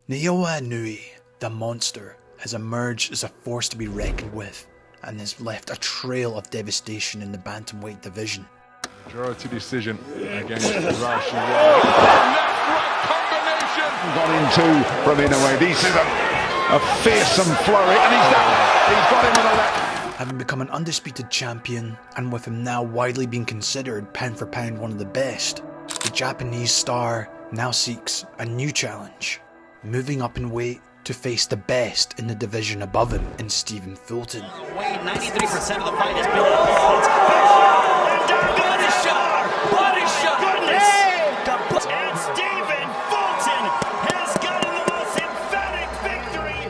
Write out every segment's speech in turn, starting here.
Naoya Inoue, the monster, has emerged as a force to be reckoned with and has left a trail of devastation in the bantamweight division. Majority decision against Russian. Left-right combination! Got into from Inoue. This is a fearsome flurry, and he's done. He's got him with a left. Having become an undisputed champion, and with him now widely being considered pound for pound one of the best, the Japanese star now seeks a new challenge, moving up in weight to face the best in the division above him in Stephen Fulton. Weight 93% of the fight has been body shot! Body shot! Goodness! And Stephen Fulton has gotten the most emphatic victory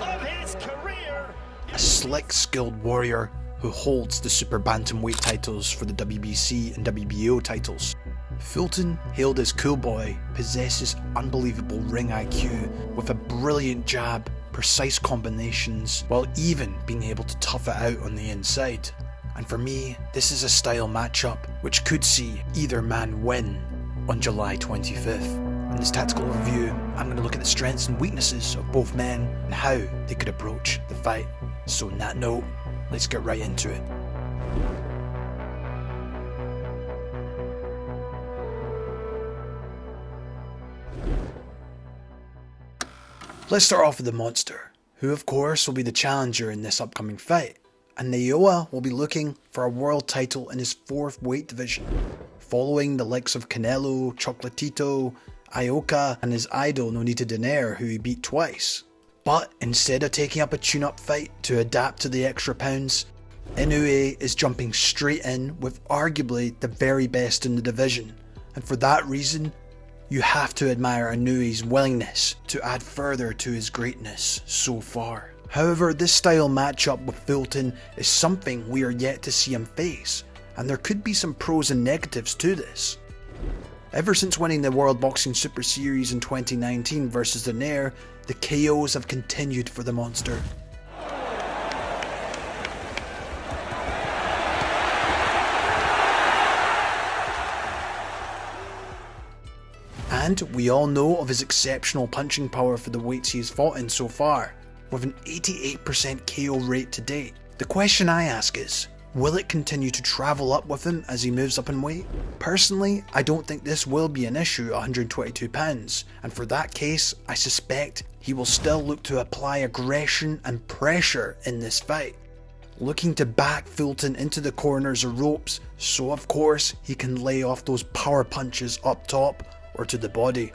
of his career! A slick, skilled warrior who holds the super bantamweight titles for the WBC and WBO titles. Fulton, hailed as Cool Boy, possesses unbelievable ring IQ with a brilliant jab, precise combinations, while even being able to tough it out on the inside. And for me, this is a style matchup which could see either man win on July 25th. In this tactical review, I'm going to look at the strengths and weaknesses of both men and how they could approach the fight. So on that note, let's get right into it. Let's start off with the monster, who of course will be the challenger in this upcoming fight, and Naoya will be looking for a world title in his 4th weight division, following the likes of Canelo, Chocolatito, Ioka and his idol Nonito Donaire, who he beat twice. But instead of taking up a tune-up fight to adapt to the extra pounds, Inoue is jumping straight in with arguably the very best in the division, and for that reason, you have to admire Inoue's willingness to add further to his greatness so far. However, this style matchup with Fulton is something we are yet to see him face, and there could be some pros and negatives to this. Ever since winning the World Boxing Super Series in 2019 versus Donaire, the KOs have continued for the monster. And we all know of his exceptional punching power for the weights he has fought in so far, with an 88% KO rate to date. The question I ask is, will it continue to travel up with him as he moves up in weight? Personally, I don't think this will be an issue at 122 pounds, and for that case, I suspect he will still look to apply aggression and pressure in this fight, looking to back Fulton into the corners or ropes, so of course he can lay off those power punches up top or to the body.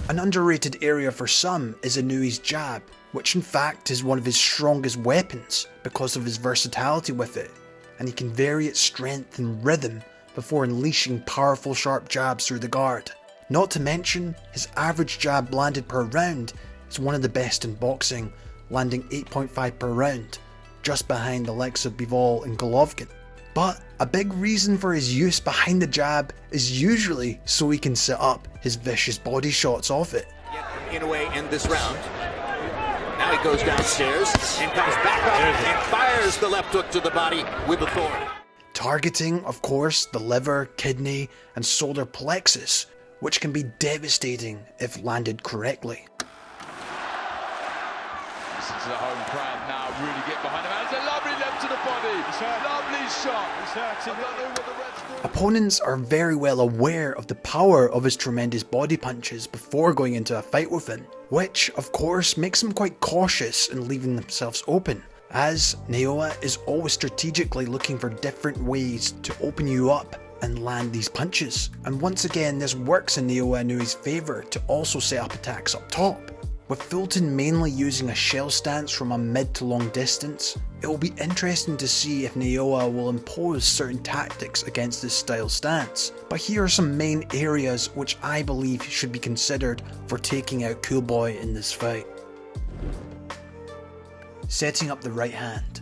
An underrated area for some is Inoue's jab, which in fact is one of his strongest weapons because of his versatility with it, and he can vary its strength and rhythm before unleashing powerful sharp jabs through the guard. Not to mention, his average jab landed per round is one of the best in boxing, landing 8.5 per round, just behind the likes of Bivol and Golovkin. But a big reason for his use behind the jab is usually so he can set up his vicious body shots off it. Inoue in this round. Now he goes downstairs and comes back up and fires the left hook to the body with authority. Targeting, of course, the liver, kidney and solar plexus, which can be devastating if landed correctly. Listen to the home crowd now really get behind him. It's a lovely left to the body. Lovely shot. Opponents are very well aware of the power of his tremendous body punches before going into a fight with him, which of course makes them quite cautious in leaving themselves open, as Naoya is always strategically looking for different ways to open you up and land these punches. And once again, this works in Naoya Inoue's favour to also set up attacks up top. With Fulton mainly using a shell stance from a mid to long distance, it will be interesting to see if Naoya will impose certain tactics against this style stance. But here are some main areas which I believe should be considered for taking out Cool Boy in this fight. Setting up the right hand.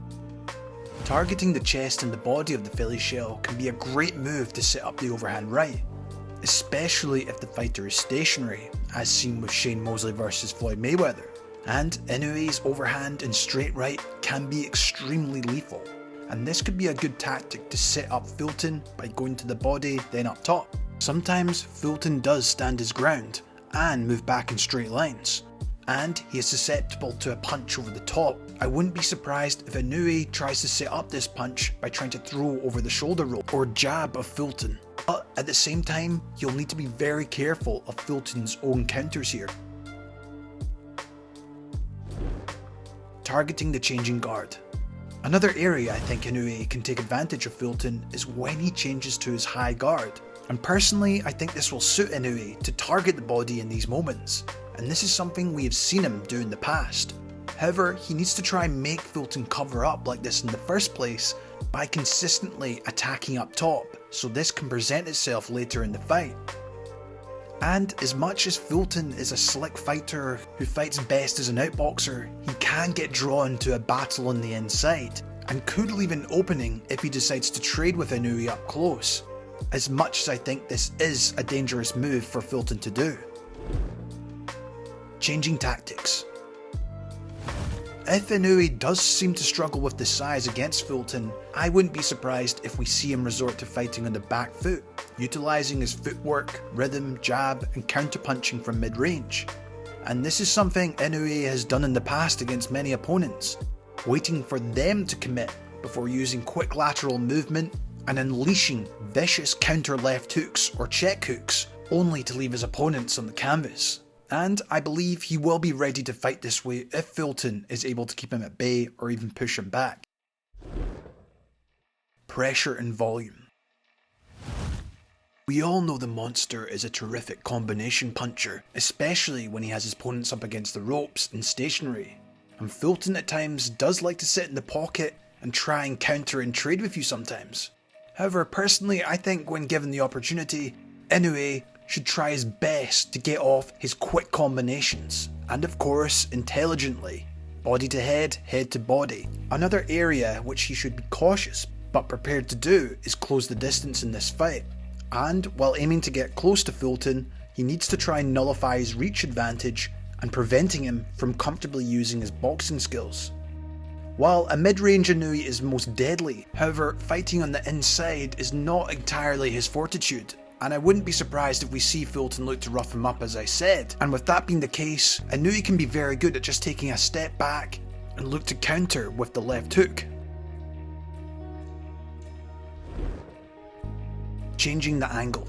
Targeting the chest and the body of the Philly shell can be a great move to set up the overhand right, especially if the fighter is stationary, as seen with Shane Mosley versus Floyd Mayweather. And Inoue's overhand and straight right can be extremely lethal, and this could be a good tactic to set up Fulton by going to the body then up top. Sometimes Fulton does stand his ground, and move back in straight lines. And he is susceptible to a punch over the top. I wouldn't be surprised if Inoue tries to set up this punch by trying to throw over the shoulder rope or jab of Fulton. But at the same time, you'll need to be very careful of Fulton's own counters here. Targeting the changing guard. Another area I think Inoue can take advantage of Fulton is when he changes to his high guard. And personally, I think this will suit Inoue to target the body in these moments. And this is something we have seen him do in the past. However, he needs to try and make Fulton cover up like this in the first place by consistently attacking up top, so this can present itself later in the fight. And as much as Fulton is a slick fighter who fights best as an outboxer, he can get drawn to a battle on the inside, and could leave an opening if he decides to trade with Inoue up close, as much as I think this is a dangerous move for Fulton to do. Changing tactics. If Inoue does seem to struggle with the size against Fulton, I wouldn't be surprised if we see him resort to fighting on the back foot, utilising his footwork, rhythm, jab and counter-punching from mid-range. And this is something Inoue has done in the past against many opponents, waiting for them to commit before using quick lateral movement and unleashing vicious counter left hooks or check hooks, only to leave his opponents on the canvas. And I believe he will be ready to fight this way if Fulton is able to keep him at bay or even push him back. Pressure and volume. We all know the Monster is a terrific combination puncher, especially when he has his opponents up against the ropes and stationary. And Fulton at times does like to sit in the pocket and try and counter and trade with you sometimes. However, personally I think when given the opportunity, Inoue should try his best to get off his quick combinations, and of course intelligently, body to head, head to body. Another area which he should be cautious but prepared to do is close the distance in this fight, and while aiming to get close to Fulton, he needs to try and nullify his reach advantage and preventing him from comfortably using his boxing skills. While a mid-range Inoue is most deadly, however fighting on the inside is not entirely his fortitude. And I wouldn't be surprised if we see Fulton look to rough him up as I said, and with that being the case, Inoue can be very good at just taking a step back and look to counter with the left hook. Changing the angle.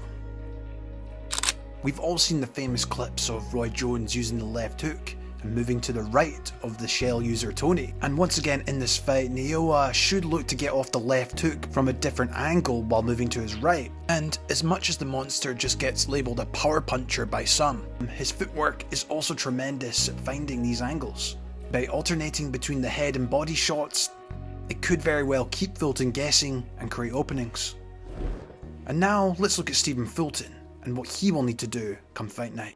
We've all seen the famous clips of Roy Jones using the left hook and moving to the right of the shell user Tony, and once again in this fight Naoya should look to get off the left hook from a different angle while moving to his right. And as much as the Monster just gets labelled a power puncher by some, his footwork is also tremendous at finding these angles. By alternating between the head and body shots, it could very well keep Fulton guessing and create openings. And now let's look at Stephen Fulton and what he will need to do come fight night.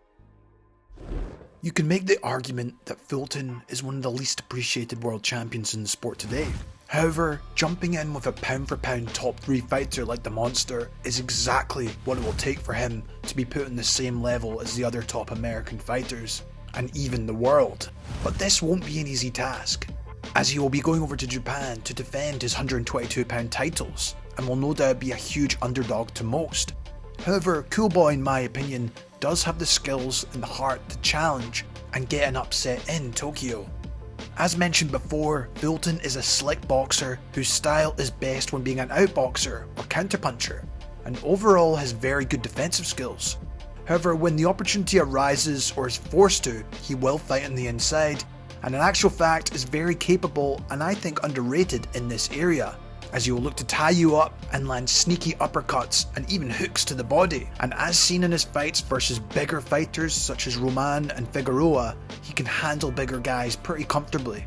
You can make the argument that Fulton is one of the least appreciated world champions in the sport today. However, jumping in with a pound for pound top 3 fighter like the Monster is exactly what it will take for him to be put on the same level as the other top American fighters, and even the world. But this won't be an easy task, as he will be going over to Japan to defend his 122 pound titles, and will no doubt be a huge underdog to most. However, Cool Boy in my opinion does have the skills and the heart to challenge and get an upset in Tokyo. As mentioned before, Fulton is a slick boxer whose style is best when being an outboxer or counterpuncher, and overall has very good defensive skills. However, when the opportunity arises or is forced to, he will fight on the inside, and in actual fact is very capable and I think underrated in this area, as he will look to tie you up and land sneaky uppercuts and even hooks to the body. And as seen in his fights versus bigger fighters such as Roman and Figueroa, he can handle bigger guys pretty comfortably.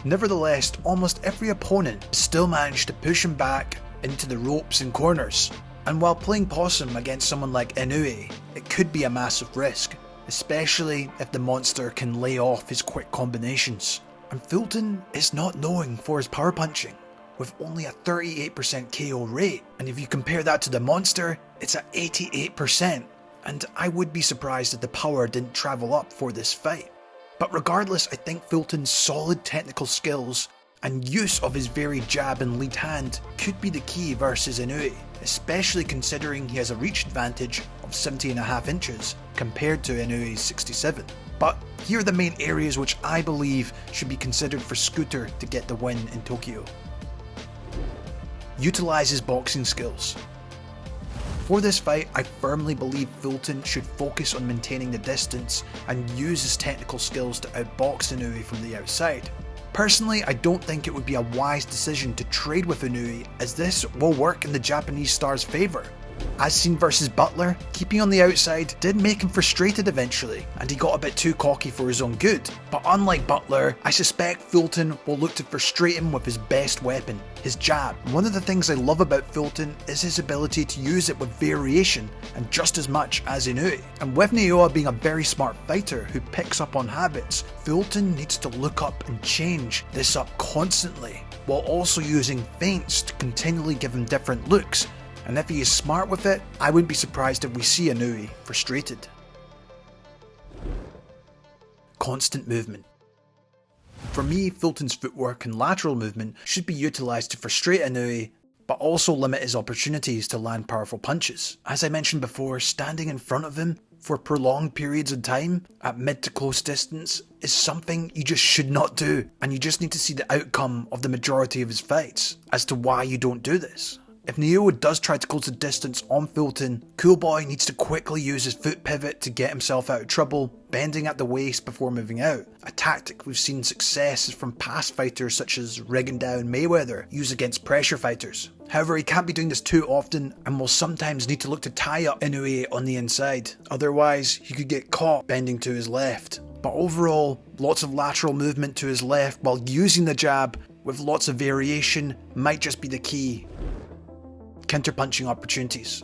Nevertheless, almost every opponent still managed to push him back into the ropes and corners. And while playing possum against someone like Inoue, it could be a massive risk, especially if the Monster can lay off his quick combinations. And Fulton is not known for his power punching, with only a 38% KO rate, and if you compare that to the Monster, it's at 88%, and I would be surprised if the power didn't travel up for this fight. But regardless, I think Fulton's solid technical skills and use of his varied jab and lead hand could be the key versus Inoue, especially considering he has a reach advantage of 70.5 inches compared to Inoue's 67. But here are the main areas which I believe should be considered for Scooter to get the win in Tokyo. Utilize his boxing skills. For this fight, I firmly believe Fulton should focus on maintaining the distance and use his technical skills to outbox Inoue from the outside. Personally, I don't think it would be a wise decision to trade with Inoue, as this will work in the Japanese star's favour. As seen versus Butler, keeping on the outside did make him frustrated eventually, and he got a bit too cocky for his own good. But unlike Butler, I suspect Fulton will look to frustrate him with his best weapon, his jab. One of the things I love about Fulton is his ability to use it with variation, and just as much as Inoue. And with Naoya being a very smart fighter who picks up on habits, Fulton needs to look up and change this up constantly, while also using feints to continually give him different looks. And if he is smart with it, I wouldn't be surprised if we see Inoue frustrated. Constant movement. For me, Fulton's footwork and lateral movement should be utilised to frustrate Inoue, but also limit his opportunities to land powerful punches. As I mentioned before, standing in front of him for prolonged periods of time at mid to close distance is something you just should not do, and you just need to see the outcome of the majority of his fights as to why you don't do this. If Naoya does try to close the distance on Fulton, Cool Boy needs to quickly use his foot pivot to get himself out of trouble, bending at the waist before moving out. A tactic we've seen success from past fighters such as Rigondeaux and Mayweather use against pressure fighters. However, he can't be doing this too often and will sometimes need to look to tie up Inoue on the inside. Otherwise, he could get caught bending to his left. But overall, lots of lateral movement to his left while using the jab with lots of variation might just be the key. Counterpunching opportunities.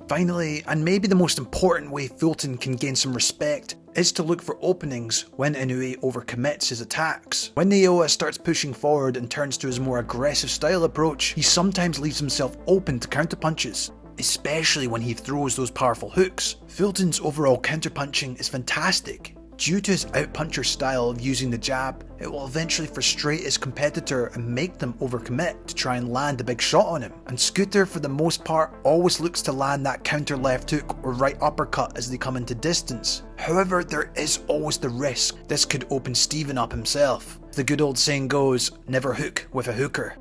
Finally, and maybe the most important way Fulton can gain some respect, is to look for openings when Inoue overcommits his attacks. When Naoya starts pushing forward and turns to his more aggressive style approach, he sometimes leaves himself open to counterpunches, especially when he throws those powerful hooks. Fulton's overall counterpunching is fantastic. Due to his outpuncher style of using the jab, it will eventually frustrate his competitor and make them overcommit to try and land a big shot on him. And Scooter, for the most part, always looks to land that counter left hook or right uppercut as they come into distance. However, there is always the risk this could open Stephen up himself. The good old saying goes, never hook with a hooker.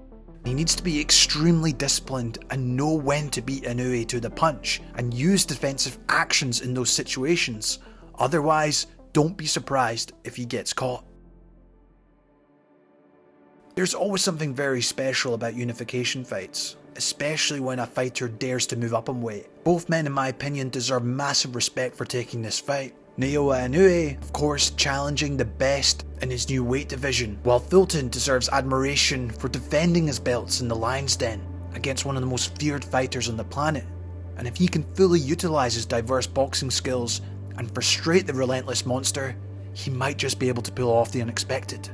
He needs to be extremely disciplined and know when to beat Inoue to the punch and use defensive actions in those situations. Otherwise, don't be surprised if he gets caught. There's always something very special about unification fights, especially when a fighter dares to move up in weight. Both men, in my opinion, deserve massive respect for taking this fight. Naoya Inoue, of course, challenging the best in his new weight division, while Fulton deserves admiration for defending his belts in the Lion's Den against one of the most feared fighters on the planet. And if he can fully utilise his diverse boxing skills and frustrate the relentless monster, he might just be able to pull off the unexpected.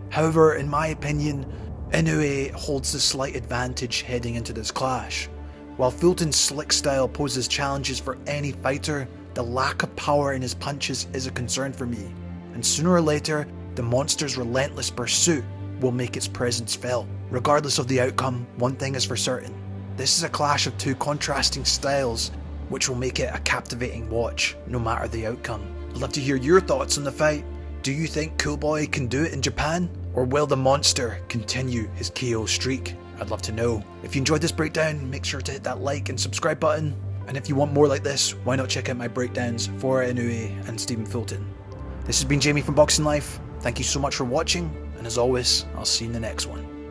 However, in my opinion, Inoue holds the slight advantage heading into this clash. While Fulton's slick style poses challenges for any fighter, the lack of power in his punches is a concern for me, and sooner or later, the monster's relentless pursuit will make its presence felt. Regardless of the outcome, one thing is for certain: this is a clash of two contrasting styles, which will make it a captivating watch, no matter the outcome. I'd love to hear your thoughts on the fight. Do you think Cool Boy can do it in Japan? Or will the monster continue his KO streak? I'd love to know. If you enjoyed this breakdown, make sure to hit that like and subscribe button. And if you want more like this, why not check out my breakdowns for Inoue and Stephen Fulton. This has been Jamie from Boxing Life. Thank you so much for watching, and as always, I'll see you in the next one.